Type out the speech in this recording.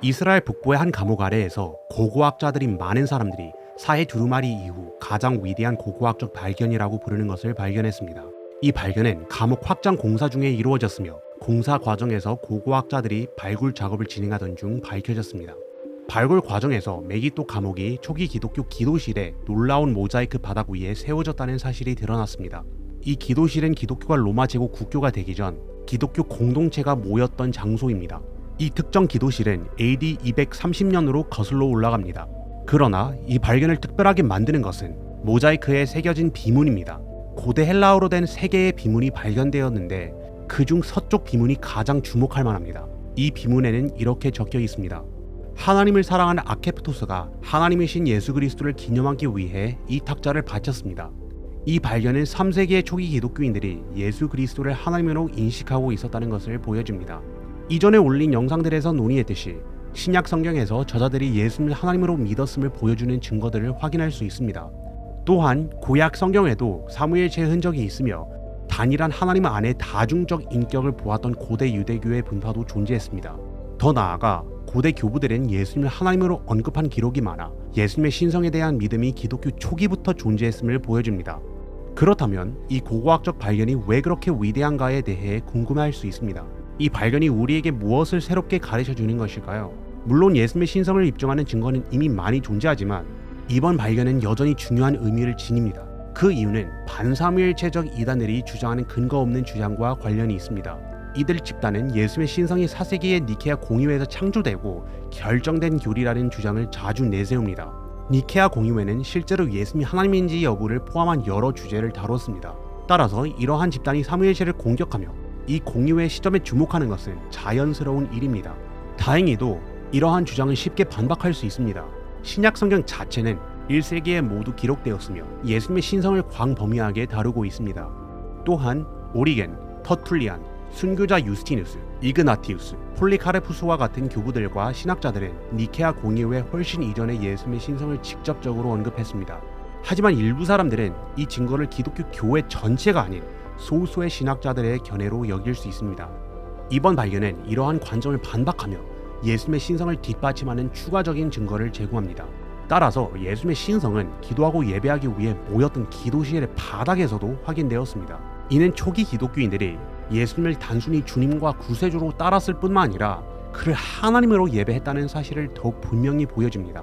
이스라엘 북부의 한 감옥 아래에서 고고학자들인 많은 사람들이 사해 두루마리 이후 가장 위대한 고고학적 발견이라고 부르는 것을 발견했습니다. 이 발견은 감옥 확장 공사 중에 이루어졌으며 공사 과정에서 고고학자들이 발굴 작업을 진행하던 중 밝혀졌습니다. 발굴 과정에서 메기토 감옥이 초기 기독교 기도실에 놀라운 모자이크 바닥 위에 세워졌다는 사실이 드러났습니다. 이 기도실은 기독교가 로마 제국 국교가 되기 전 기독교 공동체가 모였던 장소입니다. 이 특정 기도실은 AD 230년으로 거슬러 올라갑니다. 그러나 이 발견을 특별하게 만드는 것은 모자이크에 새겨진 비문입니다. 고대 헬라어로 된 3개의 비문이 발견되었는데 그중 서쪽 비문이 가장 주목할 만합니다. 이 비문에는 이렇게 적혀 있습니다. 하나님을 사랑하는 아케프토스가 하나님의 신 예수 그리스도를 기념하기 위해 이 탁자를 바쳤습니다. 이 발견은 3세기의 초기 기독교인들이 예수 그리스도를 하나님으로 인식하고 있었다는 것을 보여줍니다. 이전에 올린 영상들에서 논의했듯이 신약 성경에서 저자들이 예수님을 하나님으로 믿었음을 보여주는 증거들을 확인할 수 있습니다. 또한 구약 성경에도 사무엘체의 흔적이 있으며 단일한 하나님 안에 다중적 인격을 보았던 고대 유대교의 분파도 존재했습니다. 더 나아가 고대 교부들은 예수님을 하나님으로 언급한 기록이 많아 예수님의 신성에 대한 믿음이 기독교 초기부터 존재했음을 보여줍니다. 그렇다면 이 고고학적 발견이 왜 그렇게 위대한가에 대해 궁금해할 수 있습니다. 이 발견이 우리에게 무엇을 새롭게 가르쳐주는 것일까요? 물론 예수님의 신성을 입증하는 증거는 이미 많이 존재하지만 이번 발견은 여전히 중요한 의미를 지닙니다. 그 이유는 반사무엘체적 이단들이 주장하는 근거 없는 주장과 관련이 있습니다. 이들 집단은 예수님의 신성이 4세기의 니케아 공의회에서 창조되고 결정된 교리라는 주장을 자주 내세웁니다. 니케아 공의회는 실제로 예수님이 하나님인지 여부를 포함한 여러 주제를 다뤘습니다. 따라서 이러한 집단이 사무엘체를 공격하며 이 공의회의 시점에 주목하는 것은 자연스러운 일입니다. 다행히도 이러한 주장은 쉽게 반박할 수 있습니다. 신약 성경 자체는 1세기에 모두 기록되었으며 예수님의 신성을 광범위하게 다루고 있습니다. 또한 오리겐, 터툴리안, 순교자 유스티누스, 이그나티우스, 폴리카레푸스와 같은 교부들과 신학자들은 니케아 공의회 훨씬 이전에 예수님의 신성을 직접적으로 언급했습니다. 하지만 일부 사람들은 이 증거를 기독교 교회 전체가 아닌 소수의 신학자들의 견해로 여길 수 있습니다. 이번 발견은 이러한 관점을 반박하며 예수님의 신성을 뒷받침하는 추가적인 증거를 제공합니다. 따라서 예수님의 신성은 기도하고 예배하기 위해 모였던 기도실의 바닥에서도 확인되었습니다. 이는 초기 기독교인들이 예수님을 단순히 주님과 구세주로 따랐을 뿐만 아니라 그를 하나님으로 예배했다는 사실을 더욱 분명히 보여줍니다.